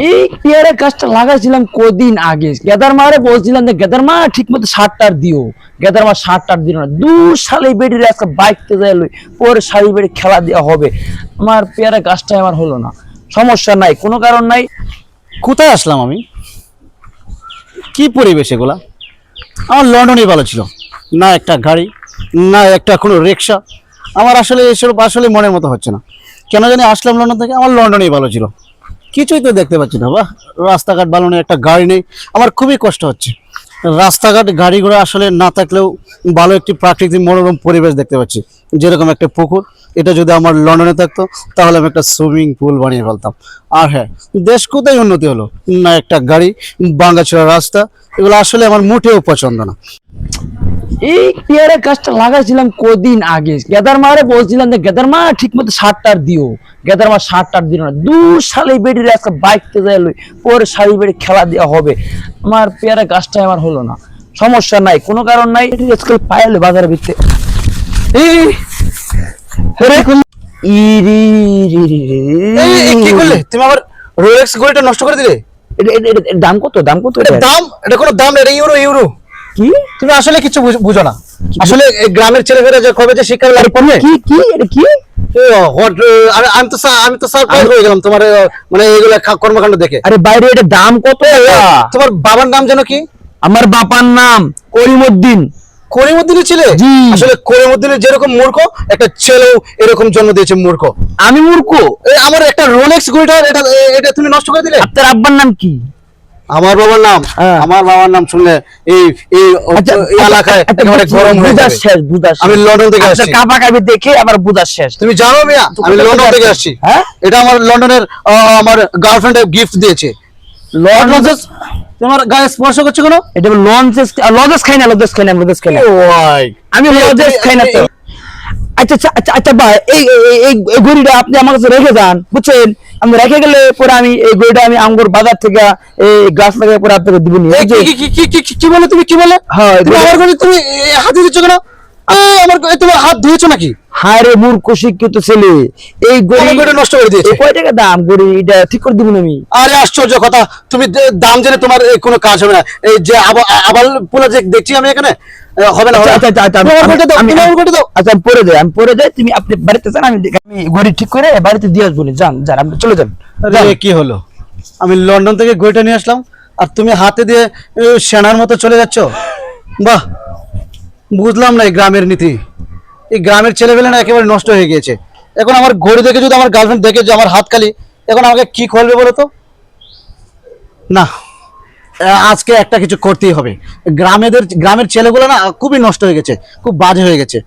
এই পেয়ারা গাছটা লাগাইছিলাম কদিন আগে, গেদার মারে বলছিলাম যে গেদার মা ঠিক মতো সারটার দিও, গেদার মা সারটার দিল না। 2 সালে বেডির আজকে বাইকতে যাই পরে শাড়ি বেড়ে খেলা দেওয়া হবে। আমার পেয়ারা গাছটাই আমার হলো না। সমস্যা নাই, কোনো কারণ নাই। কোথায় আসলাম আমি? কি পরিবেশ এগুলা? আমার লন্ডনে ভালো ছিল না, একটা গাড়ি না একটা কোনো রিক্সা। আমার আসলে এসব আসলে মনের মতো হচ্ছে না। কেন জানি আসলাম লন্ডন থেকে, আমার লন্ডনেই ভালো ছিল। কিছুই তো দেখতে পাচ্ছি না, বাহ রাস্তাঘাট ভালো নেই, একটা গাড়ি নেই, আমার খুবই কষ্ট হচ্ছে। রাস্তাঘাট গাড়ি ঘোড়া আসলে না থাকলেও ভালো একটি প্রাকৃতিক মনোরম পরিবেশ দেখতে পাচ্ছি, যেরকম একটা পুকুর। এটা যদি আমার লন্ডনে থাকতো তাহলে আমি একটা সুইমিং পুল বানিয়ে ফেলতাম। আর হ্যাঁ, দেশ কোথায় উন্নতি হলো না, একটা গাড়ি, ভাঙাচোরা রাস্তা, এগুলো আসলে আমার মোটেও পছন্দ না। এই পেয়ারা গাছটা লাগাইছিলাম কদিন আগে, গেদার মারে বলছিলাম যে গেদার মা ঠিক মতো সারটার দিও, গেদার মা সারটার দিল না। 2 সালে বেডির আজকে বাইকতে যাই পরে শাড়ি বেড়ে খেলা দেওয়া হবে। আমার পেয়ারা গাছটাই আমার হলো না। সমস্যা নাই, কোনো কারণ নাই। আজকাল পাইলে বাজারে বিকতে কি করলে তুমি? আমার রোলেক্স ঘড়িটা নষ্ট করে দিলে। দাম কত? দাম কত? দাম? এটা কোনো দাম? এটা ইউরো, ইউরো। কি তুমি আসলে কিছু বুঝো না। আসলে গ্রামের ছেলেমেয়েরা যে কবে যে শিক্ষা লাভ করবে। কি কি এটা কি? আমি তো সারপ্রাইজ হয়ে গেলাম তোমার মানে এগুলা কর্মকাণ্ড দেখে। আরে বাইরে এটা দাম কত? তোমার বাবার নাম যেন কি? আমার বাবার নাম করিমউদ্দিন। করিমউদ্দিনের ছেলে? আসলে করিমউদ্দিনের যেরকম মূর্খ, একটা ছেলেও এরকম জন্ম দিয়েছে মূর্খ। আমি মূর্খ? আমার একটা রোলেক্স ঘড়িটা এটা তুমি নষ্ট করে দিলে। আপনার আব্বার নাম কি? আমার বাবার নাম? আমার বাবার নাম শুনলে এই এই এলাকায় একেবারে গরম হয়ে যাবে। আমি লন্ডন থেকে আসছি। কাবা কাবি দেখে আবার বুঝার শেষ। তুমি জানো মিয়া, আমি লন্ডন থেকে আসছি। হ্যাঁ, এটা আমার লন্ডনের আমার গার্লফ্রেন্ড গিফট দিয়েছে। লজেস তোমার গায়ে স্পর্শ করছে কেন? এটা লজেস, লজেস খাই না, লজেস খাই না, লজেস খাই না। আমি লজেস খাই না তো। আচ্ছা আচ্ছা আচ্ছা আচ্ছা ভাই, এই এই ঘড়িটা আপনি আমার কাছে রেখে যান, বুঝছেন? আমি রেখে গেলে পরে আমি এই ঘড়িটা আমি আঙ্গুর বাজার থেকে এই গ্লাস লাগাই পরে আপনাকে দিব নি। কি বলে তুমি? কি বলে? হ্যাঁ, তুমি আমার ঘড়ি তুমি হাতে দিচ্ছ কেন? আমার তোমার হাত ধুয়েছো নাকি? হায় রে মূর্খ শিক্ষিত ছেলে, এই ঘড়িটা নষ্ট করে দিয়েছে। কয় টাকা দাম ঘড়ি? এটা ঠিক করে দিব আমি। আরে আশ্চর্য কথা, তুমি দাম জেনে তোমার কোনো কাজ হবে না। এই যে আবার পুরো যে দেখছি আমি এখানে হবে না। আচ্ছা আমি পরে যাই, তুমি আপনি বাড়িতে যান, আমি ঘড়ি ঠিক করে বাড়িতে দিয়ে আসবো। যান যান, আপনি চলে যান। কি হলো? আমি লন্ডন থেকে ঘড়িটা নিয়ে আসলাম আর তুমি হাতে দিয়ে সেনার মতো চলে যাচ্ছ। বাহ, বুঝলাম না এই গ্রামের নীতি। এই গ্রামের ছেলেবেলে না একেবারে নষ্ট হয়ে গিয়েছে। এখন আমার ঘড়ি দেখে যদি আমার গার্লফ্রেন্ড দেখে যে আমার হাত খালি, এখন আমাকে কি করবে বলো তো? না, আজকে একটা কিছু করতেই হবে। গ্রামের ছেলেগুলো না খুবই নষ্ট হয়ে গেছে, খুব বাজে হয়ে গেছে।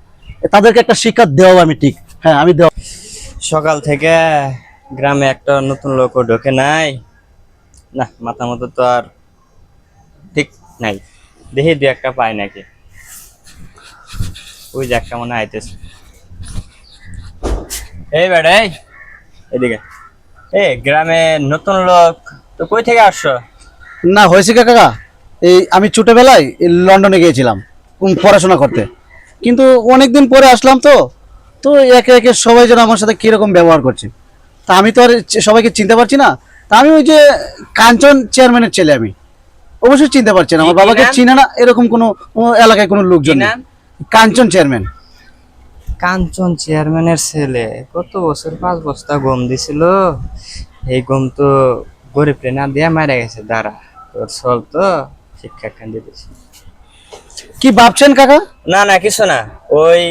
তাদেরকে একটা শিক্ষা দেওয়া আমি ঠিক। হ্যাঁ, আমি দেওয়া। সকাল থেকে গ্রামে একটা নতুন লোকও ঢোকে নাই, না মাথা মতো তো আর ঠিক নাই। দেখি দু একটা পাই নাকি। ওই যে একটা মনে আইতেছে। এই বেড়াই এদিকে। গ্রামে নতুন লোক তো কই থেকে আসছো? না হয়েছে কাকা, এই আমি ছোটবেলায় লন্ডনে গিয়েছিলাম পড়াশোনা করতে, কিন্তু অনেকদিন পরে আসলাম তো তো একে একে সবাই যেন আমার সাথে কিরকম ব্যবহার করছে, তা আমি তো আর সবাইকে চিনতে পারছি না। তা আমি ওই যে কাঞ্চন চেয়ারম্যানের ছেলে, আমি অবশ্যই চিনতে পারছি না। আমার বাবাকে চিনে না এরকম কোনো এলাকায় কোনো লোকজন নেই। কাঞ্চন চেয়ারম্যান। কাঞ্চন চেয়ারম্যানের ছেলে কত বছর 5 বস্তা গম দিছিল। এই গম তো গরিব না দিয়া মারা গেছে। দাঁড়া, তোর চল তো শিক্ষা খান দিতেছি। কি ভাবছেন কাকা? না না কিছু না, ওই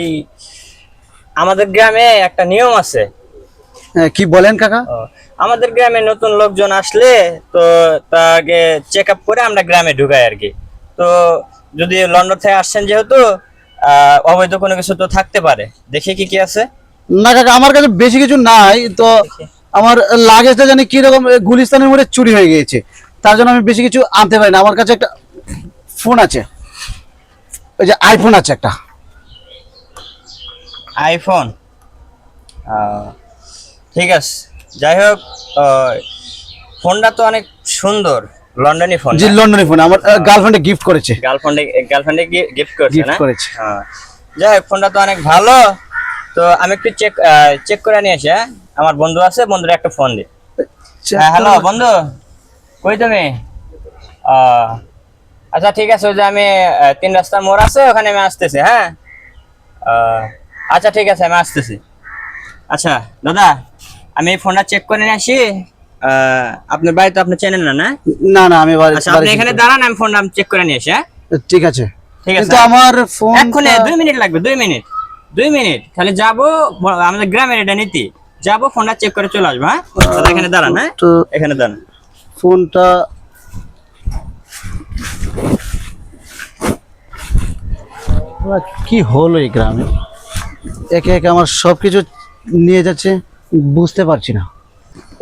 আমাদের গ্রামে একটা নিয়ম আছে। কি বলেন কাকা? আমাদের গ্রামে নতুন লোকজন আসলে তো তাকে চেক আপ করে আমরা গ্রামে ঢুকাই আর কি। তো যদি লন্ডন থেকে আসছেন যেহেতু অবৈধ কোনো কিছু তো থাকতে পারে, দেখি কি কি আছে। না কাকা, আমার কাছে বেশি কিছু নাই তো। আমার লাগেজটা জানি কিরকম গুলিস্তানের মোড়ে চুরি হয়ে গিয়েছে, তার জন্য আমি বেশি কিছু আনতে পারি না। আমার কাছে একটা ফোন আছে, ওই যে আইফোন আছে একটা। আইফোন? ঠিক আছে, যাই হোক ফোনটা তো অনেক সুন্দর, লন্ডনি ফোন। জি লন্ডনি ফোন, আমার গার্লফ্রেন্ডে গিফট করেছে। গার্লফ্রেন্ডে গিফট করেছে না? করেছে। হ্যাঁ, যাই হোক ফোনটা তো অনেক ভালো। তো আমি একটু চেক করে নিয়ে আসি। আমার বন্ধু আছে, বন্ধুর একটা ফোন দি। হ্যালো বন্ধু, কই তুমি? আচ্ছা ঠিক আছে, ওই যে আমি 3 রাস্তার মোড় আছে ওখানে আমি আসতেছি। হ্যাঁ আচ্ছা ঠিক আছে, আমি আসতেছি। আচ্ছা দাদা, আমি ফোনটা চেক করে নিয়ে আসি। আপনার বাড়ি তো আপনি চেনেন না, না? না না, আমি আচ্ছা আপনি এখানে দাঁড়ান, আমি ফোনটা চেক করে নিয়ে আসি। হ্যাঁ ঠিক আছে। ঠিক আছে, কিন্তু আমার ফোন এক্ষুনি 2 মিনিট লাগবে, 2 মিনিট খালি যাবো আমাদের গ্রামের এটা নীতি। যাবো, ফোনটা চেক করে চলে আসবো। হ্যাঁ দাদা এখানে দাঁড়ান। হ্যাঁ এখানে দাঁড়ান। ফোনটা কি হলো এই গ্রামে, একে একে আমার সবকিছু নিয়ে যাচ্ছে, বুঝতে পারছি না।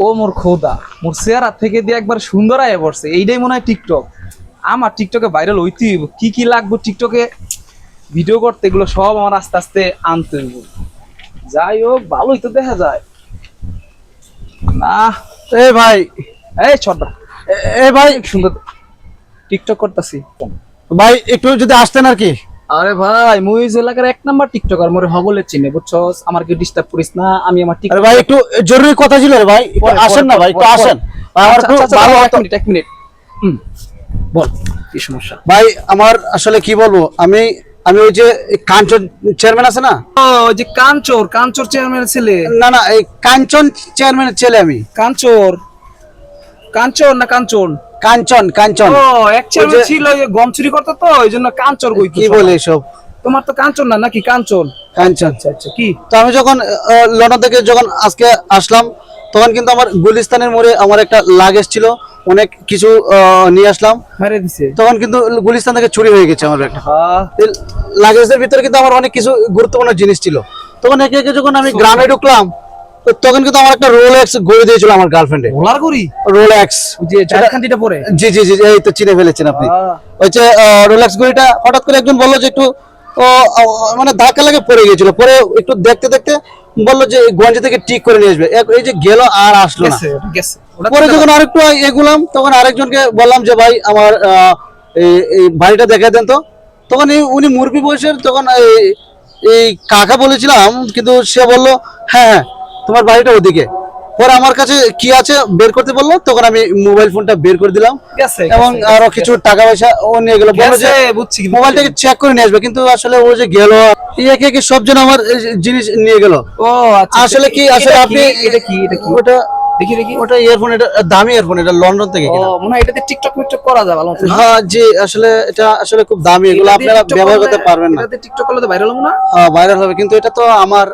ও মোর খোদা, মোর চেহারা থেকে দিয়ে একবার সুন্দর আয় পড়ছে। এইটাই মনে হয় টিকটক। আমার টিকটকে ভাইরাল হইতে হইব। কি কি লাগবে টিকটকে ভিডিও করতে, এগুলো সব আমার আস্তে আস্তে আনতে হইব। যাই হোক, ভালোই তো দেখা যায় না। এ ভাই, এই ছোট এ ভাই, সুন্দর টিকটক করতেছি। ভাই একটু যদি আসতেন আর কি। আরে ভাই, মুই এই এলাকার 1 নাম্বার টিকটকার, মোরে হবলে চিনে, বুঝছস? আমাকে ডিস্টার্ব করিস না, আমি আমার আরে টিকটক। ভাই একটু জরুরি কথা ছিল রে ভাই, একটু আসেন না ভাই, একটু আসেন। আমার আচ্ছা, খুব আচ্ছা, ভালো আচ্ছা, হতো। এক মিনিট। বল কি সমস্যা? ভাই আমার আসলে কি বলবো, আমি ওই যে কাঞ্চন চেয়ারম্যান আছে না, ও, ওই যে কাঞ্চর চেয়ারম্যানের ছেলে। না না, এই কাঞ্চন চেয়ারম্যানের ছেলে আমি। কাঞ্চর না কাঞ্চন? কাঞ্চন ও, এক চেয়ারম্যান ছিল, ওই গম চুরি করতো, তো ওই জন্য কাঞ্চর কইতো। কি বলে এসব? তোমার তো কাঞ্চন না নাকি? কাঞ্চন। কাঞ্চন। আচ্ছা কি? তো আমি যখন লন্ডন থেকে যখন আজকে আসলাম, তখন কিন্তু আমার গুলিস্তানের মোড়ে আমার একটা লাগেজ ছিল, অনেক কিছু নিয়ে আসলাম। মেরে দিছে। তখন কিন্তু গুলিস্তান থেকে চুরি হয়ে গেছে আমার একটা হ্যাঁ, লাগেজের ভিতরে, কিন্তু আমার অনেক কিছু গুরুত্বপূর্ণ জিনিস ছিল। তখন একে একে যখন আমি গ্রামে ঢুকলাম, তো তখন কিন্তু আমার একটা রোলেক্স গড়ে দিয়েছিল আমার গার্লফ্রেন্ডে। রোলার করি রোলেক্স, ওই যে ঝাড়খণ্ডিটা পরে। জি জি জি, এই তো চিনে ফেলেছেন আপনি। ওই যে রোলেক্স ঘড়িটা হঠাৎ করে একজন বললো যে একটু মানে ধাক্কা লাগে পড়ে গিয়েছিল, পরে একটু দেখতে দেখতে বললো যে গঞ্জ থেকে ঠিক করে নিয়ে আসবে। এই যে গেল আর আসলো না। গেছে। পরে যখন আরেকটু এগুলাম, তখন আরেকজনকে বললাম যে ভাই আমার এই বাড়িটা দেখা দেন তো। তখন উনি মুরবি বয়সের, তখন এই কাকা বলেছিলাম, কিন্তু সে বললো হ্যাঁ হ্যাঁ তোমার বাড়িটা ওদিকে। পরে আমার কাছে কি আছে বের করতে বললো, তখন আমি মোবাইল ফোনটা বের করে দিলাম, এবং আরো কিছু টাকা পয়সা ও নিয়ে গেল, বললো যে বুঝছি, মোবাইলটাকে চেক করে নিয়ে আসবে। কিন্তু আসলে ও যে গেল, একে একে সব জন আমার জিনিস নিয়ে গেল। ও আচ্ছা, আসলে কি, আসলে আপনি এটা কি ওটা দেখি ওটা ইয়ারফোন, এটা দামি ইয়ারফোন, এটা লন্ডন থেকে ও কেনা। মনে হয় এটাতে টিকটক করা যায় ভালো মতো না? হ্যাঁ জি, আসলে এটা আসলে খুব দামি, এগুলো এটা দিয়ে আপনারা TikTok ব্যবহার করলে- করতে পারবেন না। এটাতে টিকটক করলে তো ভাইরাল হবে না? হ্যাঁ ভাইরাল হবে, কিন্তু এটা তো আমার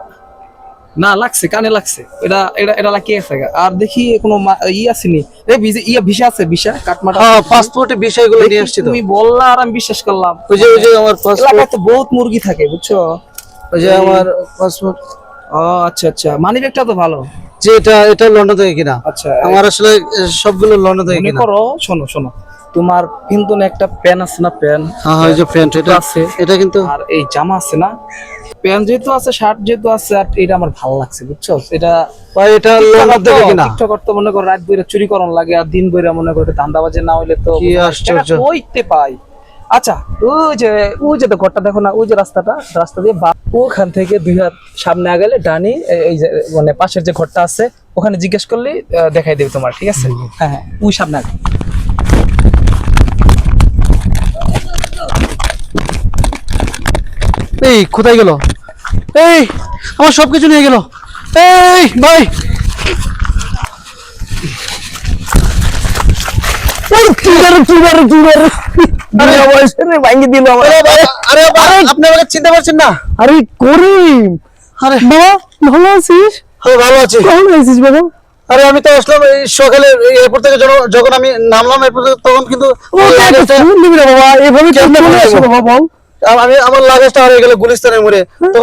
না, লাগছে, কানে লাগছে। এটা লাগিয়ে আছে। আর দেখি কোনো আসেনি। ভিসা আছে, ভিসা কাটমাটা। হ্যাঁ পাসপোর্টে বিষয়গুলো নিয়ে দেখি আসছি তো। তুমি বললা আর আমি বিশ্বাস করলাম। ওই যে আমার পাসপোর্ট, এলাকায় তো বহুত মুরগি থাকে, বুঝছো? ওই যে আমার পাসপোর্ট, ও আচ্ছা আচ্ছা, মানি ব্যাগটা তো ভালো। যে এটা লন্ডন থেকে কিনা। আচ্ছা, আমার আসলে সবগুলো লন্ডন থেকে মনে কিনা। করো, শোনো, তোমার কিন্তু একটা প্যান আছে না? প্যান, হ্যাঁ হ্যাঁ, এই যে প্যান্ট, এটা আছে। এটা কিন্তু আর এই জামা আছে না? প্যান যেহেতু আছে, শার্ট যেহেতু আছে, আর এটা আমার ভালো লাগছে, বুঝছো? এটা ভাই এটা লন্ডন থেকে কিনা। টিকটক তো মনে করো রাত বইরা চুরি করন লাগে, আর দিন বইরা মনে করো ধান্দাবাজে না হইলে তো কি আশ্চর্য। ওইতে পাই। আচ্ছা, ওই যে তো ঘরটা দেখো না, ওই যে রাস্তা দিয়ে ওখান থেকে 2 হাত সামনে আগালে ডানি, এই যে মানে পাশের যে ঘরটা আছে, ওখানে জিজ্ঞেস করলে দেখাই দেবে তোমার, ঠিক আছে? হ্যাঁ হ্যাঁ, ওই সামনে আগে। এই কোথায় গেল? এই আমার সবকিছু নিয়ে গেল। এই ভাই, আরে আপনি আমাকে চিনতে পারছেন না? আরে করিম, আরে বাবা ভালো আছিস? আমি ভালো আছি। কেমন আছিস বাবা? আরে আমি তো আসলাম এই সকালে এয়ারপোর্ট থেকে যখন আমি নামলাম এয়ারপোর্ট থেকে, তখন কিন্তু ফোন দিবি না বাবা, এভাবে কেমনে চলে আসো বলবো? বাবা, বল। আমি আমার লাগেজটা হারিয়ে গেল গুলিস্তানের মোড়ে।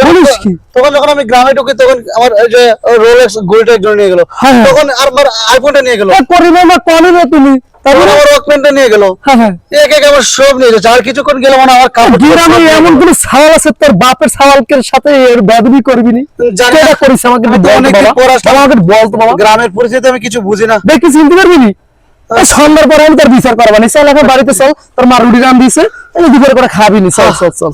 বলিস কি? তখন যখন আমি গ্রামে ঢুকি, তখন আমার এই যে রোলেক্স ঘড়িটা একজন নিয়ে গেল, হ্যাঁ। তখন আর আমার আইফোনটা নিয়ে গেল, করিম আমার কলে না তুমি, তখন তারপরে আমার ওয়াকম্যানটা নিয়ে গেল। হ্যাঁ হ্যাঁ, এক এক আমার সব নিয়ে যাচ্ছে। আর কিছুক্ষণ গেলে মানে আমার কাপড় গ্রামে এমন কোন সাওয়াল আছে তোর বাপের সাওয়ালকের সাথে এর বেদবি করবি নি? জানি না। কেডা করিস আমাকে একটু আমি তো বল তো অনেকদিন বাবা, পর আসলাম। আমাকে বল তো বাবা। গ্রামের পরিস্থিতি আমি কিছু বুঝি না। দেখি চিনতে পারবি নি? এই সন্ধ্যার পরে আমি তোর বিচার করবানি। চল এখন বাড়িতে চল, তোর মা রুটি রান দিয়েছে, দুপুরে করে খাবি নি। চল চল চল।